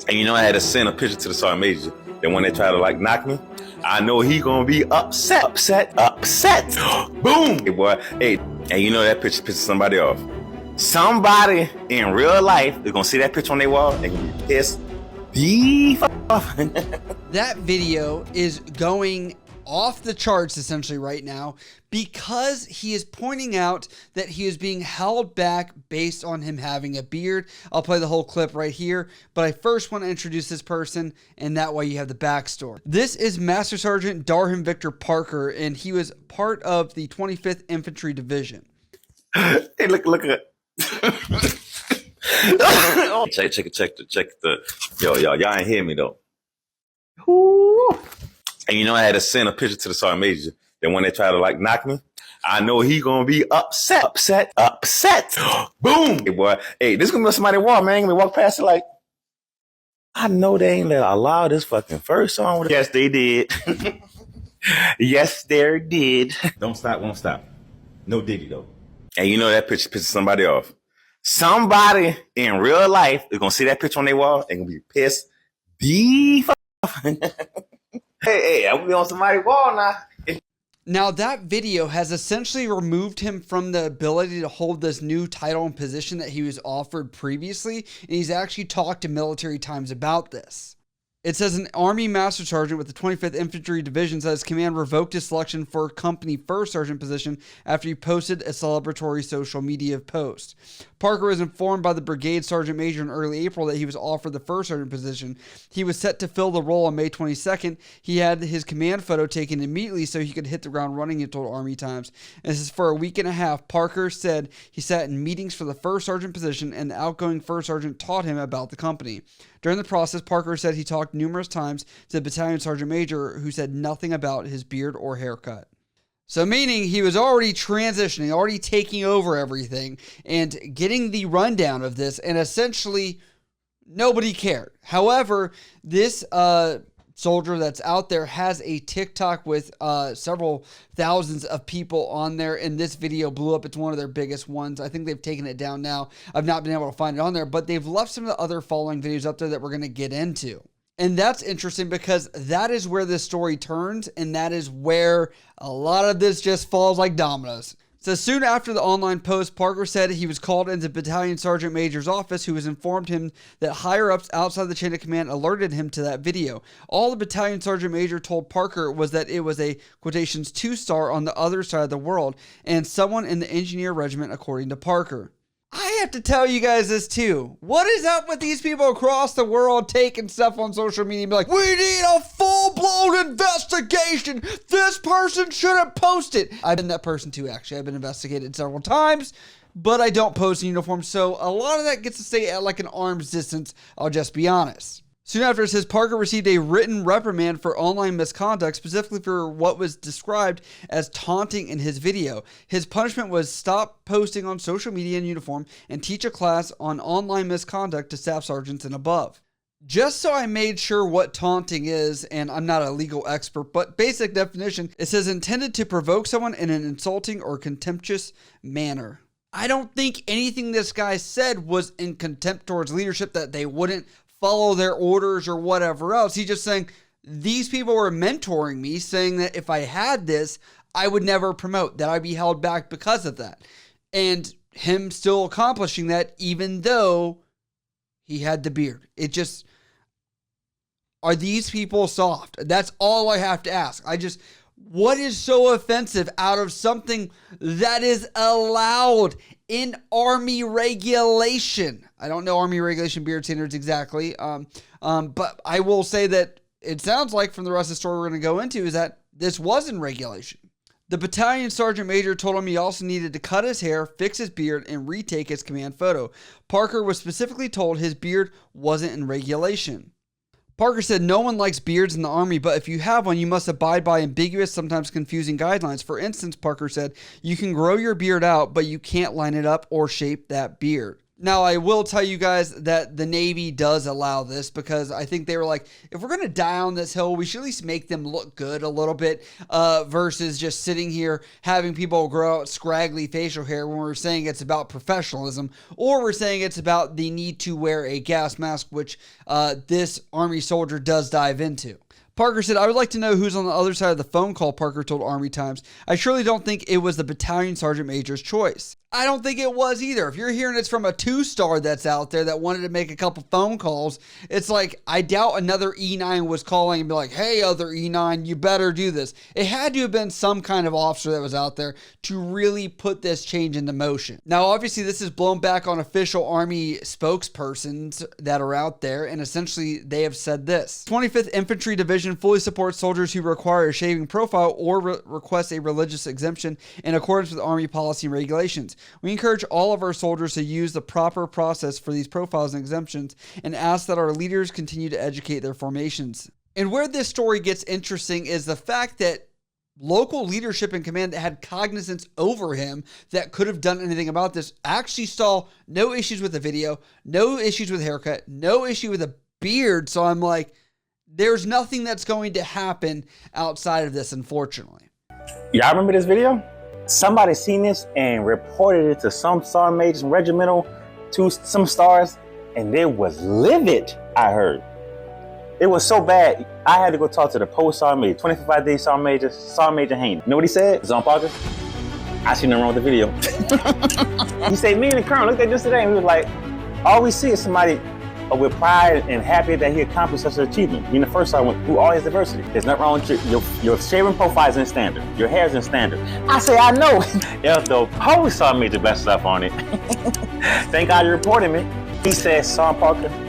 And you know, I had to send a picture to the sergeant major that when they try to like knock me, I know he gonna be upset. Boom! Hey boy, hey, and you know that picture pisses somebody off. Somebody in real life is gonna see that picture on their wall and gonna be pissed the fuck off. That video is going off the charts essentially right now because he is pointing out that he is being held back based on him having a beard. I'll play the whole clip right here, but I first want to introduce this person, and that way you have the backstory. This is Master Sergeant Darham Victor Parker, and he was part of the 25th Infantry Division. Hey, look at check the y'all ain't hear me though. Ooh. And you know, I had to send a picture to the sergeant major that when they try to like knock me, I know he gonna be upset. Boom! Hey boy, hey, this gonna be somebody walk, man. Gonna walk past it like, I know they ain't allow this fucking first song. Yes, they did. Yes, they did. Don't stop, won't stop. No diggy though. And you know that picture pisses somebody off. Somebody in real life is gonna see that picture on their wall and gonna be pissed the fuck off. Hey, I will be on somebody's wall now. Now that video has essentially removed him from the ability to hold this new title and position that he was offered previously, and he's actually talked to Military Times about this. It says an Army Master Sergeant with the 25th Infantry Division says command revoked his selection for a company first sergeant position after he posted a celebratory social media post. Parker was informed by the brigade sergeant major in early April that he was offered the first sergeant position. He was set to fill the role on May 22nd. He had his command photo taken immediately so he could hit the ground running, he told Army Times. And this is for a week and a half. Parker said he sat in meetings for the first sergeant position, and the outgoing first sergeant taught him about the company. During the process, Parker said he talked numerous times to the battalion sergeant major, who said nothing about his beard or haircut. So meaning he was already transitioning, already taking over everything and getting the rundown of this, and essentially nobody cared. However, this soldier that's out there has a TikTok with several thousands of people on there, and this video blew up. It's one of their biggest ones. I think they've taken it down now. I've not been able to find it on there, but they've left some of the other following videos up there that we're going to get into. And that's interesting because that is where this story turns, and that is where a lot of this just falls like dominoes. So soon after the online post, Parker said he was called into Battalion Sergeant Major's office, who has informed him that higher-ups outside the chain of command alerted him to that video. All the Battalion Sergeant Major told Parker was that it was a, quotations, 2-star on the other side of the world, and someone in the engineer regiment, according to Parker. I have to tell you guys this too. What is up with these people across the world taking stuff on social media and be like, we need a full-blown investigation. This person shouldn't post it. I've been that person too, actually. I've been investigated several times, but I don't post in uniform. So a lot of that gets to stay at like an arm's distance. I'll just be honest. Soon after, it says Parker received a written reprimand for online misconduct, specifically for what was described as taunting in his video. His punishment was stop posting on social media in uniform and teach a class on online misconduct to staff sergeants and above. Just so I made sure what taunting is, and I'm not a legal expert, but basic definition, it says intended to provoke someone in an insulting or contemptuous manner. I don't think anything this guy said was in contempt towards leadership, that they wouldn't follow their orders or whatever else. He's just saying these people were mentoring me, saying that if I had this, I would never promote, that I'd be held back because of that. And him still accomplishing that even though he had the beard. It just, are these people soft? That's all I have to ask. What is so offensive out of something that is allowed in Army regulation? I don't know Army regulation beard standards exactly, but I will say that it sounds like from the rest of the story we're going to go into is that this was in regulation. The battalion sergeant major told him he also needed to cut his hair, fix his beard, and retake his command photo. Parker was specifically told his beard wasn't in regulation. Parker said no one likes beards in the Army, but if you have one, you must abide by ambiguous, sometimes confusing guidelines. For instance, Parker said, you can grow your beard out, but you can't line it up or shape that beard. Now, I will tell you guys that the Navy does allow this because I think they were like, if we're going to die on this hill, we should at least make them look good a little bit versus just sitting here having people grow out scraggly facial hair when we're saying it's about professionalism, or we're saying it's about the need to wear a gas mask, which this Army soldier does dive into. Parker said, I would like to know who's on the other side of the phone call, Parker told Army Times. I surely don't think it was the battalion sergeant major's choice. I don't think it was either. If you're hearing it's from a 2-star that's out there that wanted to make a couple phone calls, it's like, I doubt another E9 was calling and be like, hey, other E9, you better do this. It had to have been some kind of officer that was out there to really put this change into motion. Now, obviously, this is blown back on official Army spokespersons that are out there, and essentially they have said this. 25th Infantry Division fully supports soldiers who require a shaving profile or request a religious exemption in accordance with Army policy and regulations. We encourage all of our soldiers to use the proper process for these profiles and exemptions and ask that our leaders continue to educate their formations. And where this story gets interesting is the fact that local leadership and command that had cognizance over him that could have done anything about this actually saw no issues with the video, no issues with haircut, no issue with a beard. So I'm like, there's nothing that's going to happen outside of this, unfortunately. Y'all remember this video? Somebody seen this and reported it to some sergeant majors, regimental, to some stars, and they was livid, I heard. It was so bad, I had to go talk to the post sergeant major, 25-day Sergeant Major Haney. You know what he said? Zon Parker, I seen nothing wrong with the video. He said, me and the colonel looked at this today, and we was like, all we see is somebody with pride and happy that he accomplished such an achievement. Being the first sergeant through all his diversity. There's nothing wrong with your shaving profile is in standard. Your hair is in standard. I say, I know. Yeah, the post sergeant major best stuff on it. Thank God you reported me. He said, Sergeant Parker,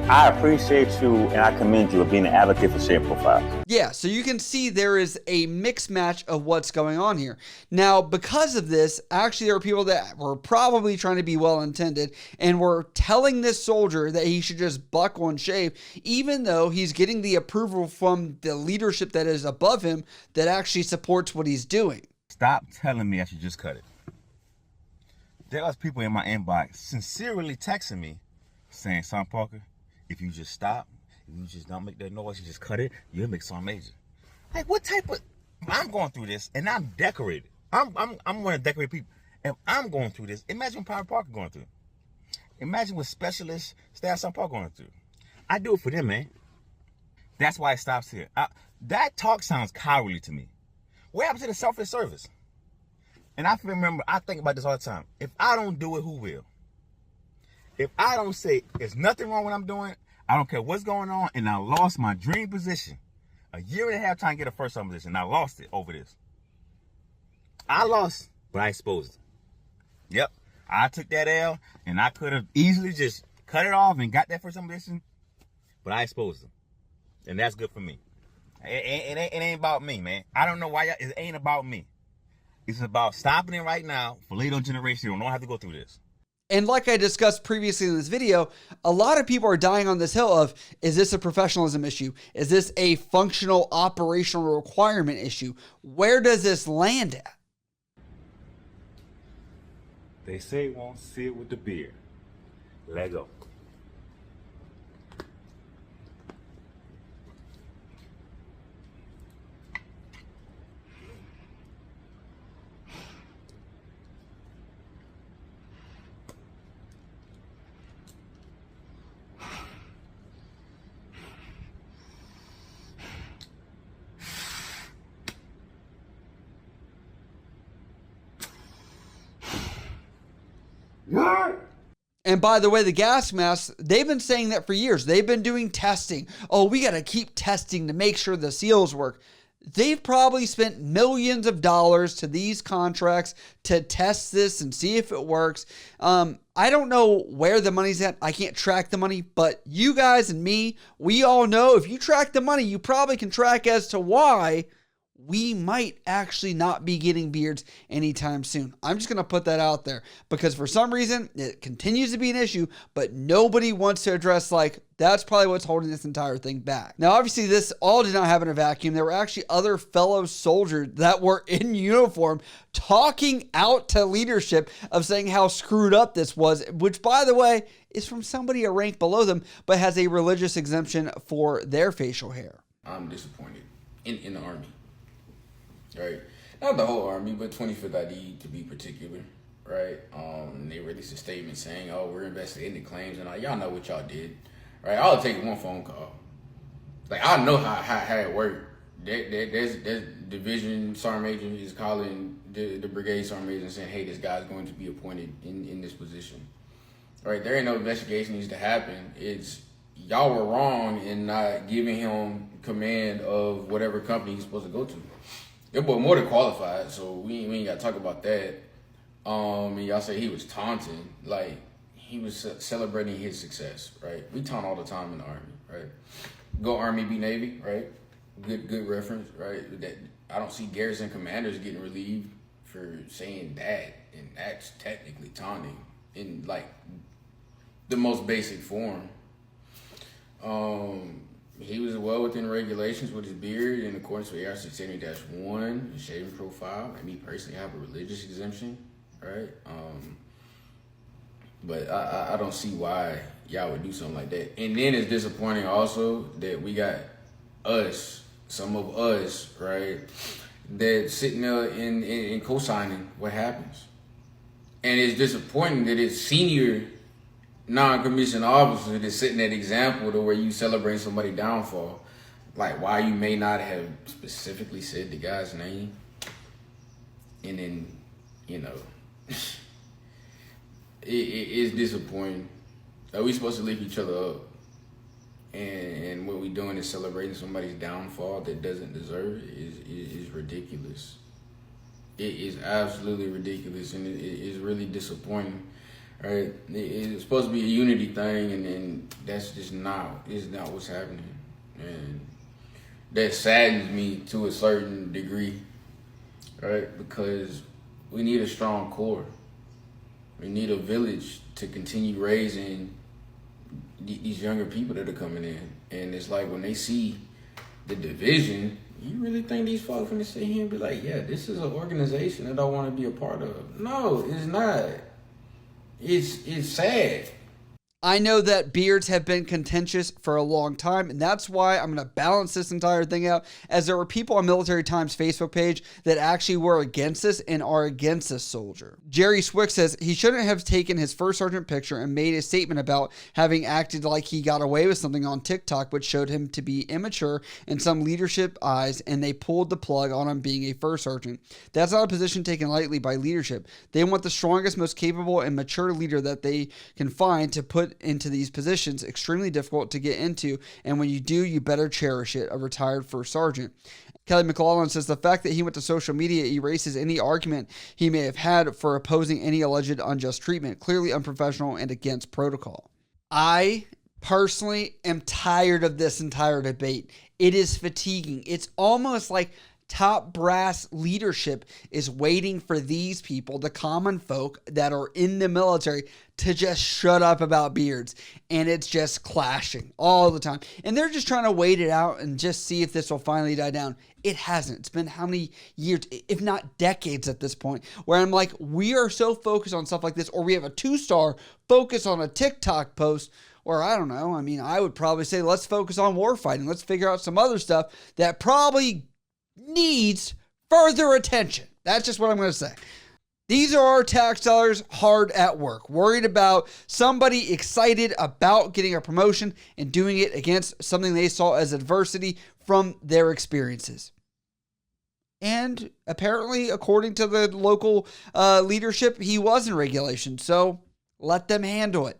I appreciate you and I commend you for being an advocate for shaving profiles. Yeah, so you can see there is a mixed match of what's going on here. Now, because of this, actually there are people that were probably trying to be well-intended and were telling this soldier that he should just buckle and shave, even though he's getting the approval from the leadership that is above him that actually supports what he's doing. Stop telling me I should just cut it. There was people in my inbox sincerely texting me saying, Sergeant Parker, if you just stop, if you just don't make that noise, you just cut it, you'll make Sergeant Major. Like, what type of... I'm going through this, and I'm decorated. I'm one of decorated people. And I'm going through this. Imagine what Private Parker going through. Imagine what Specialist Staff Sergeant Parker going through. I do it for them, man. That's why it stops here. That talk sounds cowardly to me. What happened to the selfless service? And I think about this all the time. If I don't do it, who will? If I don't say there's nothing wrong with what I'm doing, I don't care what's going on, and I lost my dream position. A year and a half trying to get a first sergeant position, and I lost it over this. I lost, but I exposed it. Yep, I took that L, and I could have easily just cut it off and got that first sergeant position, but I exposed them. And that's good for me. It ain't about me, man. I don't know why it ain't about me. It's about stopping it right now for later generation who don't have to go through this. And like I discussed previously in this video, a lot of people are dying on this hill of, is this a professionalism issue? Is this a functional operational requirement issue? Where does this land at? They say it won't sit with the beer. Let go. And by the way, the gas masks, they've been saying that for years. They've been doing testing. Oh, we got to keep testing to make sure the seals work. They've probably spent millions of dollars to these contracts to test this and see if it works. I don't know where the money's at. I can't track the money, but you guys and me, we all know if you track the money, you probably can track as to why we might actually not be getting beards anytime soon. I'm just going to put that out there because for some reason it continues to be an issue, but nobody wants to address like that's probably what's holding this entire thing back. Now, obviously this all did not happen in a vacuum. There were actually other fellow soldiers that were in uniform talking out to leadership of saying how screwed up this was, which by the way, is from somebody a rank below them, but has a religious exemption for their facial hair. I'm disappointed in the Army. Right, not the whole Army, but 25th ID to be particular, right? They released a statement saying, "Oh, we're investigating the claims," and y'all know what y'all did, right? I'll take one phone call. Like I know how it worked. There's division sergeant major is calling the brigade sergeant major and saying, "Hey, this guy's going to be appointed in this position." Right? There ain't no investigation needs to happen. It's y'all were wrong in not giving him command of whatever company he's supposed to go to. That boy more than qualified, so we ain't got to talk about that. And y'all say he was taunting, like he was celebrating his success, right? We taunt all the time in the Army, right? Go Army, be Navy, right? Good reference, right? That I don't see garrison commanders getting relieved for saying that, and that's technically taunting in like the most basic form. He was well within regulations with his beard in accordance with AR 670-1, his shaving profile. And me personally, I have a religious exemption, right? But I don't see why y'all would do something like that. And then it's disappointing also that we got us, some of us, right, that sitting there and co-signing what happens. And it's disappointing that it's senior non-commissioned officer that's setting that example to where you celebrate somebody's downfall. Like why you may not have specifically said the guy's name. And then, you know, it is disappointing. Are we supposed to lift each other up? And what we're doing is celebrating somebody's downfall that doesn't deserve it is ridiculous. It is absolutely ridiculous, and it is really disappointing. Right? It's supposed to be a unity thing, and that's just not what's happening. And that saddens me to a certain degree, right? Because we need a strong core. We need a village to continue raising these younger people that are coming in. And it's like when they see the division, you really think these folks gonna sit here and be like, yeah, this is an organization that I want to be a part of? No, it's not. It's sad. I know that beards have been contentious for a long time, and that's why I'm going to balance this entire thing out, as there were people on Military Times' Facebook page that actually were against this and are against this soldier. Jerry Swick says he shouldn't have taken his first sergeant picture and made a statement about having acted like he got away with something on TikTok, which showed him to be immature in some leadership eyes, and they pulled the plug on him being a first sergeant. That's not a position taken lightly by leadership. They want the strongest, most capable, and mature leader that they can find to put into these positions. Extremely difficult to get into, and when you do, you better cherish it. A retired first sergeant. Kelly McLaughlin says the fact that he went to social media erases any argument he may have had for opposing any alleged unjust treatment. Clearly unprofessional and against protocol. I personally am tired of this entire debate. It is fatiguing. It's almost like top brass leadership is waiting for these people, the common folk that are in the military, to just shut up about beards. And it's just clashing all the time. And they're just trying to wait it out and just see if this will finally die down. It hasn't. It's been how many years, if not decades at this point, where I'm like, we are so focused on stuff like this, or we have a 2-star focus on a TikTok post, or I don't know. I mean, I would probably say, let's focus on war fighting. Let's figure out some other stuff that probably needs further attention. That's just what I'm going to say. These are our tax dollars hard at work, worried about somebody excited about getting a promotion and doing it against something they saw as adversity from their experiences. And apparently, according to the local leadership, he was in regulation. So let them handle it.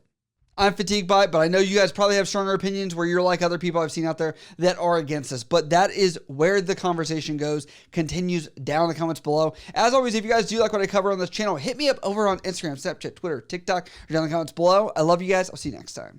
I'm fatigued by it, but I know you guys probably have stronger opinions where you're like other people I've seen out there that are against this. But that is where the conversation goes, continues down in the comments below. As always, if you guys do like what I cover on this channel, hit me up over on Instagram, Snapchat, Twitter, TikTok, or down in the comments below. I love you guys. I'll see you next time.